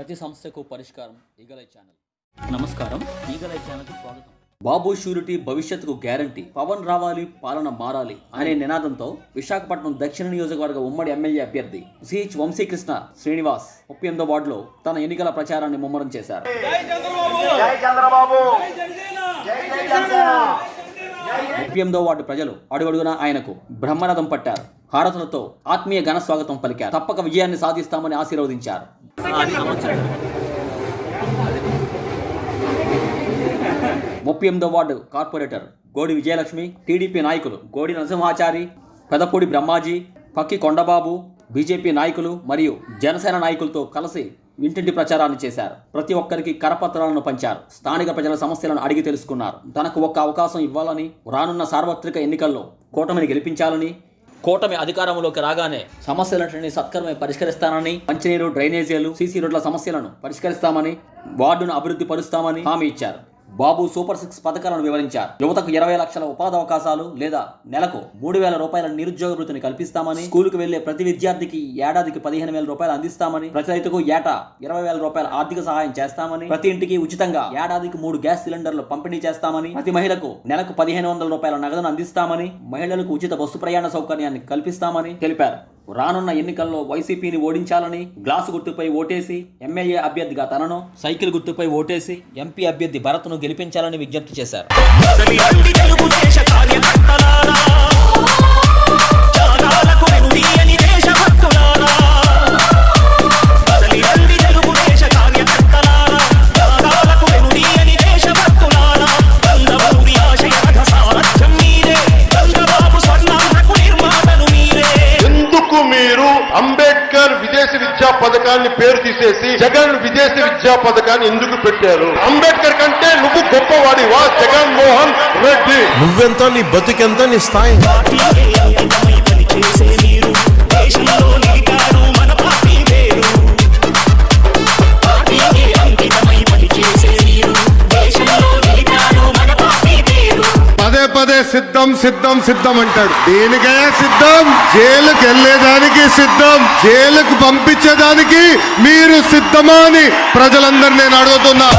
ప్రతి సమస్యకు పరిష్కారం ఈగలై ఛానల్. నమస్కారం, ఈగలై ఛానల్కి స్వాగతం. బాబు షూరిటీ భవిష్యత్తుకు గ్యారంటీ, పవన్ రావాలి పాలన మారాలి అనే నినాదంతో విశాఖపట్నం దక్షిణ నియోజకవర్గ ఉమ్మడి ఎమ్మెల్యే అభ్యర్థి సిహెచ్ వంశీకృష్ణ శ్రీనివాస్ 38వ వార్డులో తన ఎన్నికల ప్రచారాన్ని ముమ్మరం చేశారు. 38వ వార్డు ప్రజలు అడుగడుగునా ఆయనకు బ్రహ్మరథం పట్టారు. హారతులతో ఆత్మీయ ఘన స్వాగతం పలికారు. తప్పక విజయాన్ని సాధిస్తామని ఆశీర్వదించారు. 38వ వార్డు కార్పొరేటర్ గోడి విజయలక్ష్మి, టీడీపీ నాయకులు గోడి నరసింహాచారి, పెదపూడి బ్రహ్మాజీ, పక్కి కొండబాబు, బీజేపీ నాయకులు మరియు జనసేన నాయకులతో కలిసి ఇంటింటి ప్రచారాన్ని చేశారు. ప్రతి ఒక్కరికి కరపత్రాలను పంచారు. స్థానిక ప్రజల సమస్యలను అడిగి తెలుసుకున్నారు. తనకు ఒక్క అవకాశం ఇవ్వాలని, రానున్న సార్వత్రిక ఎన్నికల్లో కూటమిని గెలిపించాలని, కూటమి అధికారంలోకి రాగానే సమస్యలన్నింటినీ సత్వరమే పరిష్కరిస్తానని, మంచినీరు, డ్రైనేజీలు, సీసీ రోడ్ల సమస్యలను పరిష్కరిస్తామని, వార్డును అభివృద్ధి పరుస్తామని హామీ ఇచ్చారు. బాబు సూపర్ 6 పథకాలను వివరించారు. యువతకు 20 లక్షల ఉపాధి అవకాశాలు లేదా నెలకు 3,000 రూపాయల నిరుద్యోగ వృత్తిని కల్పిస్తామని, స్కూలుకు వెళ్లే ప్రతి విద్యార్థికి ఏడాదికి 15,000 రూపాయలు అందిస్తామని, ప్రతి రైతుకు ఏటా 20,000 రూపాయల ఆర్థిక సహాయం చేస్తామని, ప్రతి ఇంటికి ఉచితంగా ఏడాదికి 3 గ్యాస్ సిలిండర్లు పంపిణీ చేస్తామని, ప్రతి మహిళకు నెలకు 1,500 రూపాయల నగదును అందిస్తామని, మహిళలకు ఉచిత బస్సు ప్రయాణ సౌకర్యాన్ని కల్పిస్తామని తెలిపారు. రానున్న ఎన్నికల్లో వైసీపీని ఓడించాలని, గ్లాసు గుర్తుపై ఓటేసి ఎమ్మెల్యే అభ్యర్థిగా తనను, సైకిల్ గుర్తుపై ఓటేసి ఎంపీ అభ్యర్థి భరత్ను గెలిపించాలని విజ్ఞప్తి చేశారు. అంబేద్కర్ విదేశీ విద్యా పథకాన్ని పేరు తీసేసి జగన్ విదేశీ విద్యా పథకాన్ని ఎందుకు పెట్టారు? అంబేద్కర్ కంటే నువ్వు గొప్పవాడివా? జగన్మోహన్ రెడ్డి, నువ్వెంత, నీ బతుకెంత, నీ స్థాయి. పదే సిద్ధం సిద్ధం సిద్ధం అంటాడు. దేనికైనా సిద్ధం, జైలుకు వెళ్లేదానికి సిద్ధం, జైలుకు పంపించేదానికి మీరు సిద్ధమా అని ప్రజలందరూ నేను అడుగుతున్నా.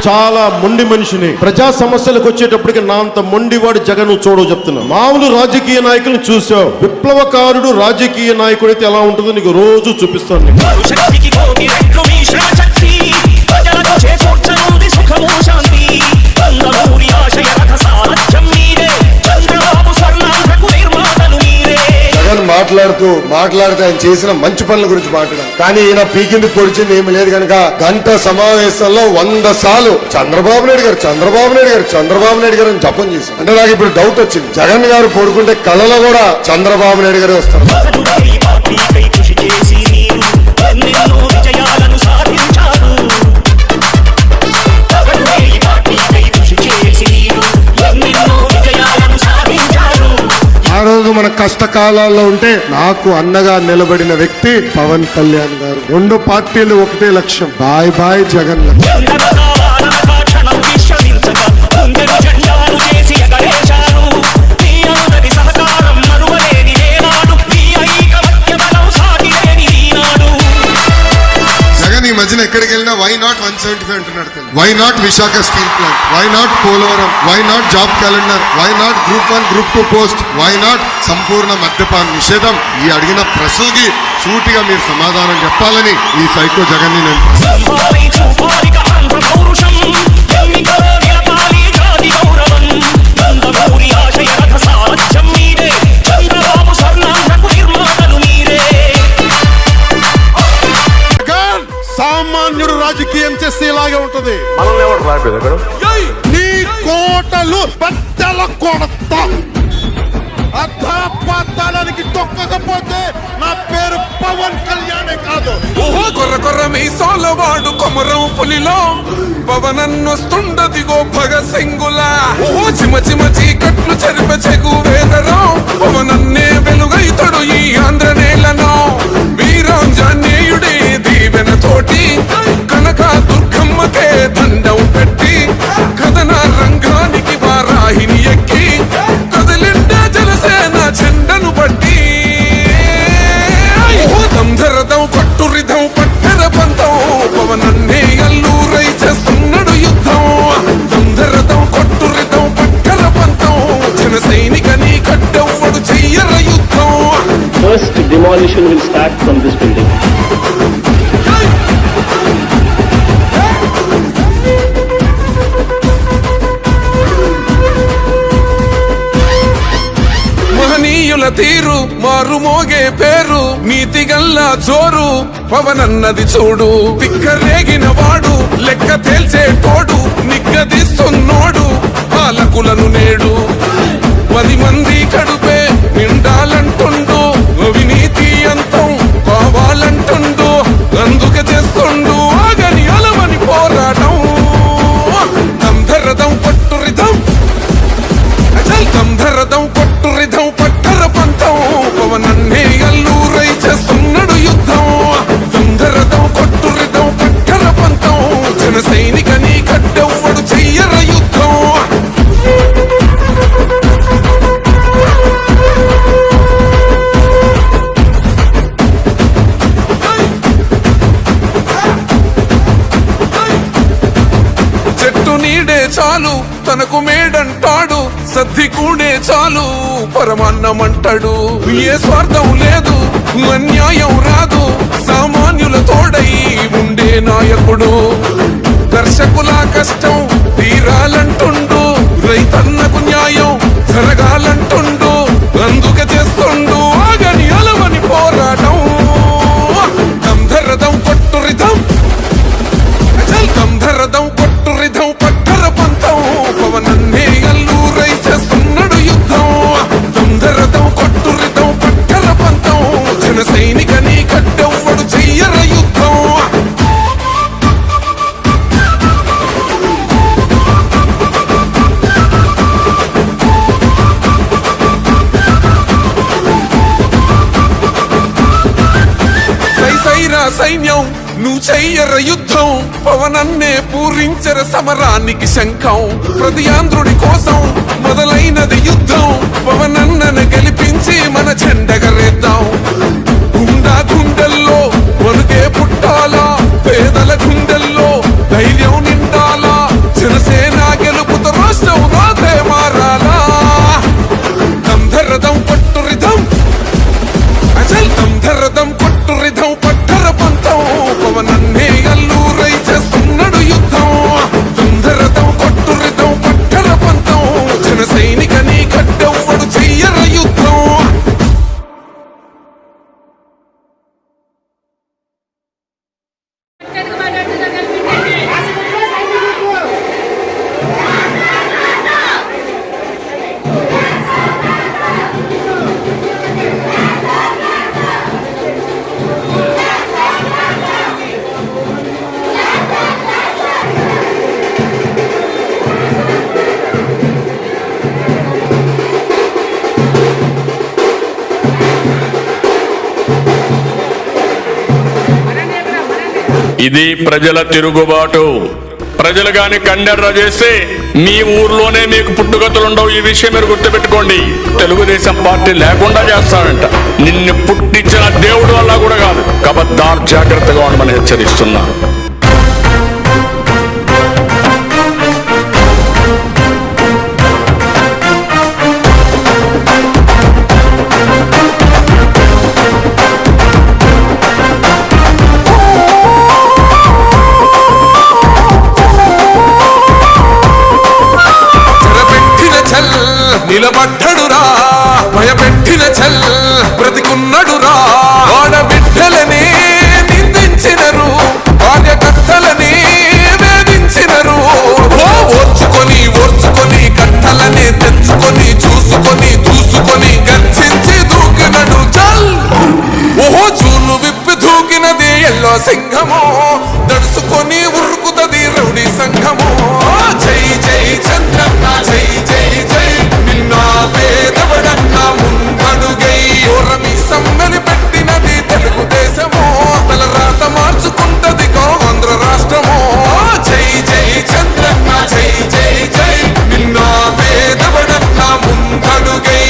చాలా మొండి మనిషిని. ప్రజా సమస్యలకు వచ్చేటప్పటికి నా అంత మొండివాడు జగన్ చూడవు చెప్తున్నా. మామూలు రాజకీయ నాయకులను చూసావు, విప్లవకారుడు రాజకీయ నాయకుడు అయితే ఎలా ఉంటుందో నీకు రోజు చూపిస్తాను. మాట్లాడితే ఆయన చేసిన మంచి పనుల గురించి మాట్లాడాం. కానీ ఈయన పీకింది పొడిచింది ఏమి లేదు కనుక గంట సమావేశంలో 100 సార్లు చంద్రబాబు నాయుడు గారు అని జపం చేశాం. అంటే నాకు ఇప్పుడు డౌట్ వచ్చింది, జగన్ గారు పడుకుంటే కళ్ళలో కూడా చంద్రబాబు నాయుడు గారే వస్తారు. ఆ రోజు మన కష్టకాలాల్లో ఉంటే నాకు అన్నగా నిలబడిన వ్యక్తి పవన్ కళ్యాణ్ గారు. 2 పార్టీలు ఒకటే లక్ష్యం, బాయ్ బాయ్ జగన్. ఈ మధ్యన ఎక్కడికి వెళ్ళినా వై నాట్ 175 అంటున్నాడు. Why not Visakha steel plant, why not Polavaram, why not job calendar, why not group 1 group 2 post, why not సంపూర్ణ మద్యపాన నిషేధం. ఈ అడిగిన ప్రశ్నకి సూటిగా మీరు సమాధానం చెప్పాలని ఈ సైకో జగన్ ని నేను సామాన్యుడు రాజకీయం చేస్తే ఇలాగే ఉంటది. నీ కోటలు బద్దల కొడతా, అధాపాతాళానికి తొక్కకపోతే నా పేరు పవన్ కళ్యాణే కాదు. కొర్ర కొర్ర మీసాల వాడు కొమరం పులిలో పవనన్నొస్తుండదిగో భగత్ సింగులా. చిమ చిమ చీకట్లు చెరిప చెగు వేదరం పవనన్నే వెలుగైతడు ఈ ఆంధ్ర నేలను. వీరాంజనేయుడే దీవెన తోటి కనక దుర్గమ్మకే దండం పెట్ట demolition will start from this building. మహనీయుల తీరు మారుమోగే పేరు నీతిగల్లా జోరు పవనన్నది చూడు తిక్కరేగిన వాడు లెక్క తేల్చే తోడు నిగ్గదీస్తున్నోడు పాలకులను నేడు 10 మంది కడుపే నిండాలంటుండు అవినీతి అంతం కావాలంటుండు అందుకే చేస్తుండు ఆగని అలమని పోరాటం దంధరదం పట్టురిదం అచల్ దంధరదం పట్టురిదం పట్టర పంతం పవనన్నే అల్లూరై చేస్తున్నాడు యుద్ధం దంధరదం పట్టురిదం పట్టర పంతం జన సైనికని కట్టెవ్వడు చెయ్యర యుద్ధం చెట్టు నీడే చాలు తనకు మేడంటాడు సద్ది కూడే చాలు పరమాన్నమంటాడు ఏ స్వార్థం లేదు అన్యాయం రాదు సామాన్యుల తోడై ఉండే నాయకుడు దర్శకుల కష్టం తీరాలంటుండు రైతన్నకు న్యాయం జరగాలంటుండు అందుకే చేస్తుండు ఆగని అలవని పోరాటం దంధరదం కొట్టురిదం దంధరదం కొట్టురిదం పట్టర పంతం పవనన్నే అల్లూరై చేస్తున్నాడు యుద్ధం దంధరదం కొట్టురిదం పట్టర పంతం జన సైనికని కట్టెవ్వడు చెయ్యర యుద్ధం సైరా సైన్యం నువ్వు చెయ్యర యుద్ధం పవనన్నే పూరించర సమరానికి శంఖం ప్రతి ఆంధ్రుడి కోసం మొదలైనది యుద్ధం పవనన్నను గెలిపించి మన జెండగరేద్దాం గుండా గుండెల్లో వణుకే పుట్టాలా పేదల గుండెల్లో ధైర్యం నిండాలా జనసేన గెలుపుతో రాష్ట్రం రాతే మారాలా దంధరదం పట్టురిదం అచల్ దంధరదం కొట్టురిదం పట్టర పంతం పవనన్నే అల్లూరై చేస్తున్నాడు యుద్ధం దంధరదం కొట్టురిదం పట్టర పంతం జన సైనికని కట్టెవ్వడు చెయ్యర యుద్ధం ఇది ప్రజల తిరుగుబాటు. ప్రజలు గాని కండెర్ర చేస్తే మీ ఊర్లోనే మీకు పుట్టుగతులుండవు. ఈ విషయం మీరు గుర్తుపెట్టుకోండి. తెలుగుదేశం పార్టీ లేకుండా చేస్తాడంట. నిన్ను పుట్టించిన దేవుడు వల్ల కూడా కాదు. కబద్దార్, జాగ్రత్తగా ఉండమని హెచ్చరిస్తున్నా. నిలబడ్డడురా భయపెట్టిన చల్ బ్రతికున్నడురా ఆడబిడ్డలనే నిందించినరు కార్యకర్తలనే వేధించినరు ఓర్చుకొని కట్టలనే తెచ్చుకొని చూసుకొని దూసుకొని గర్జించి దూకినడు చల్ ఓహో చూలు విప్పి దూకినది ఎల్లో సింహమో దడుసుకొని ఉరుకుతది రౌడీ సంఘమో జై జై చంద్రన్న జై జై జై నిన్నా పేదవడన్నా ముందడుగై ఓరమి సమ్మెని పెట్టినది తెలుగుదేశమో తల రాత మార్చుకుంటది ఆంధ్ర రాష్ట్రమో జై జై చంద్రన్న జై జై జై నిన్నా పేదవడన్నా ముందడుగై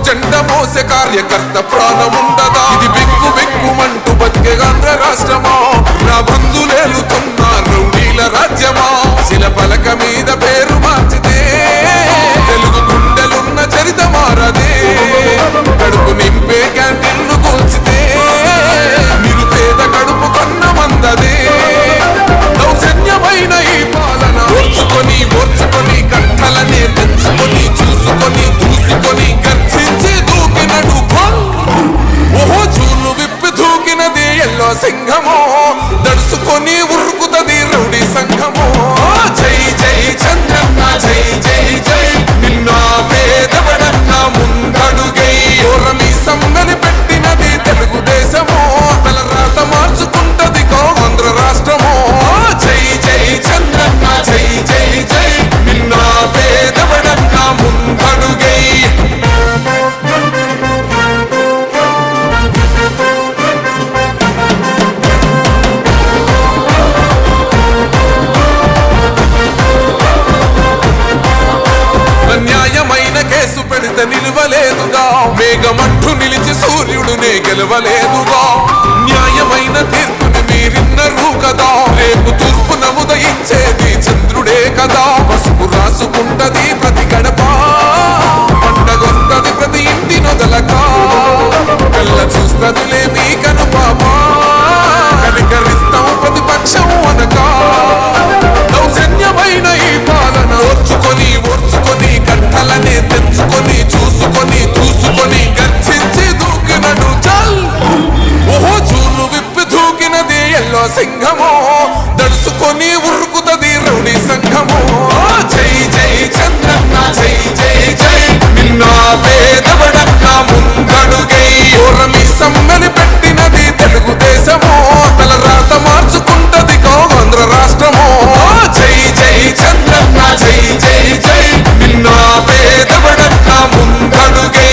జెండ మోసే కార్యకర్త ప్రాణముండదా ఇది బిక్కు బిక్కుమంటూ బతికే ఆంధ్ర రాష్ట్రమా నా బంధులేలుతున్న రౌడీల రాజ్యమా శిల పలక మీద పేరు మార్చితే తెలుగు గుండెలున్న చరిత మారదే కడుపు నింపే క్యాంటీన్లు కూల్చితే నిరుపేద కడుపు కన్న మందదే దౌర్జన్యమైన ఈ పాలన ఓర్చుకొని కట్టలనే తెచ్చుకొని చూసుకొని దూసుకొని గర్జించి దూకినడు ఓహో చూలు విప్పి దూకినది ఎల్లో సింహమో దడుసుకొని ఉరుకుతది రౌడీ సంఘమో జై జై చంద్రన్న జై జై జై నిన్న పేదవడన్న ముందడుగై ఓరమి సమ్మని పెట్టినది తెలుగుదేశమో తలరాత మార్చుకుంటది ఆంధ్ర రాష్ట్రమో జై జై చంద్రన్న జై జై జై నిన్న పేదవడన్న ముందడుగై అన్యాయమైన కేసు పెడితే నిలవలేదుగా మేఘమంటూ నిలిచి సూర్యుడునే గెలవలేదుగా న్యాయమైన తీర్పుని మీరిన్నరు కదా రేపు తూర్పు నముదయించేది చంద్రుడే కదా పసుపు రాసుకుంటది ప్రతి గడప పండగొస్తది ప్రతి ఇంటి నొదలక కళ్ళ చూస్తదిలే మీ కనుపాపా కనికరిస్తాం ప్రతిపక్షం అనకా దౌర్జన్యమైన ఈ పాలన ఓర్చుకొని కట్టలనే తెచ్చుకొని చూసుకొని దూసుకొని గర్జించి దూకినడు చల్ ఓహో చూలు విప్పి దూకినది ఎల్లో సింహమో దడుసుకొని ఉరుకుతది రౌడీ సంఘమో జై జై చంద్రన్న జై జై జై నిన్న పేదవడన్న ముందడుగై ఓరమి సమ్మని పెట్టినది తెలుగుదేశమో తలరాత మార్చుకుంటది ఆంధ్ర రాష్ట్రమో జై జై చంద్రన్న జై జై జై నిన్న పేదవడన్న ముందడుగై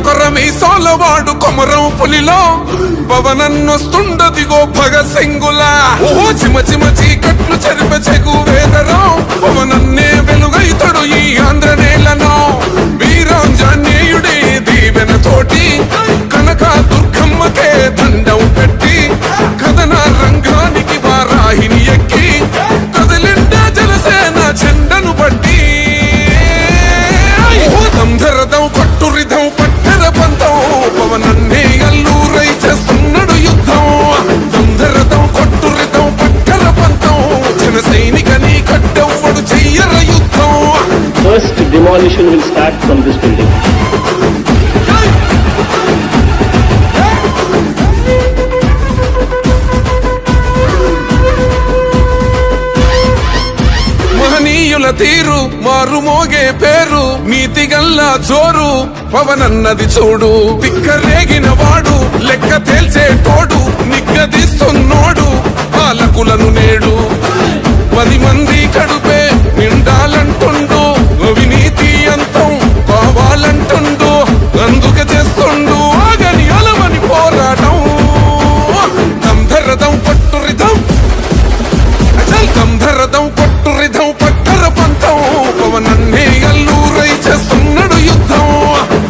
కొర్ర మీ సోలవాడు కొమరం పులిలో పవనన్నొస్తుండదిగో భగత్ సింగులా ఓహో చిమ చీకట్లు చెరిప చెగు వేదరం పవనన్నే వెలుగైతడు ఈ ఆంధ్ర నేలను వీరాంజనేయుడే దీవెన తోటి కనక దుర్గమ్మకే దండం పెట్టి కథన రంగానికి వారాహిని ఎక్కి కదిలిండ జనసేన చెండను పట్టి దంధరదం పట్టురిధం పట్టర పంతం పవనన్నే అల్లూరై చేస్తున్నాడు యుద్ధం దంధరదం కొట్టురిధం పట్టర పంతం జన సైనికని కట్టెవ్వడు చెయ్యర యుద్ధం First demolition will start from this building. మహనీయుల తీరు మారుమోగే పేరు నీతి గల్లా జోరు పవనన్నది చూడు తిక్కరేగిన వాడు లెక్క తేల్చేటోడు నిగ్గదీస్తున్నోడు పాలకులను నేడు 10 మంది కడుపే నిండాలంటుండు అవినీతి అంతం కావాలంటుండు అందుకే చేస్తుండు ఆగని అలవని పోరాటం దంధరదం పట్టురిధం దంధరదం కొట్టురిధం పట్టర పంతం పవనన్నే అల్లూరై చేస్తున్నాడు యుద్ధం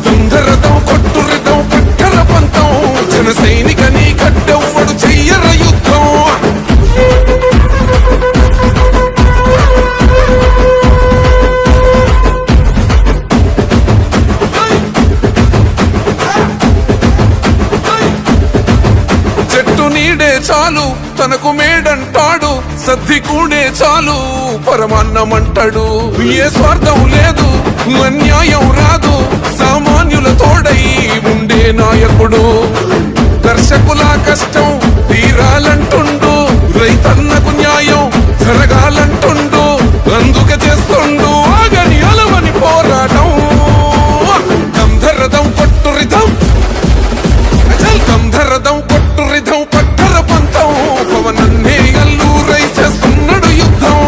దంధరదం కొట్టురిధం పట్టర పంతం జన సైనికని కట్టెవ్వడు చెయ్యర యుద్ధం చెట్టు నీడే చాలు తనకు మేడంటాడు సద్ది కూడే చాలు పరమాన్నమంటాడు ఏ స్వార్థం లేదు అన్యాయం రాదు సామాన్యుల తోడై ఉండే నాయకుడు దర్శకుల కష్టం తీరాలంటుండు రైతన్నకు న్యాయం జరగాలంటుండు అందుకే చేస్తుండు ఆగని అలవని పోరాటం దంధరదం కొట్టురిధం దంధరదం కొట్టురిధం పట్టర పంతం పవనన్నే అల్లూరై చేస్తున్నాడు యుద్ధం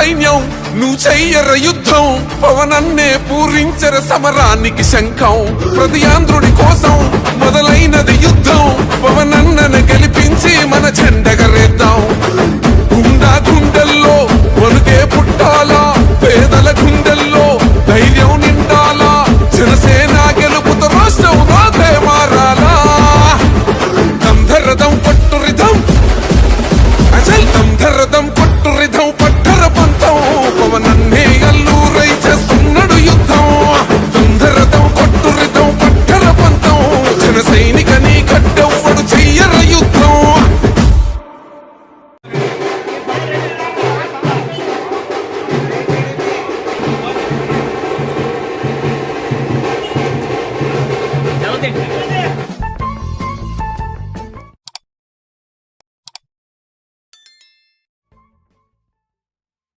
సైన్యం నువ్వు చెయ్యర యుద్ధం పవనన్నే పూరించర సమరానికి శంఖం ప్రతి ఆంధ్రుడి కోసం మొదలైనది యుద్ధం పవనన్నను గెలిపించి మన జెండగరేద్దాం గుండా గుండెల్లో వణుకే పుట్టాలా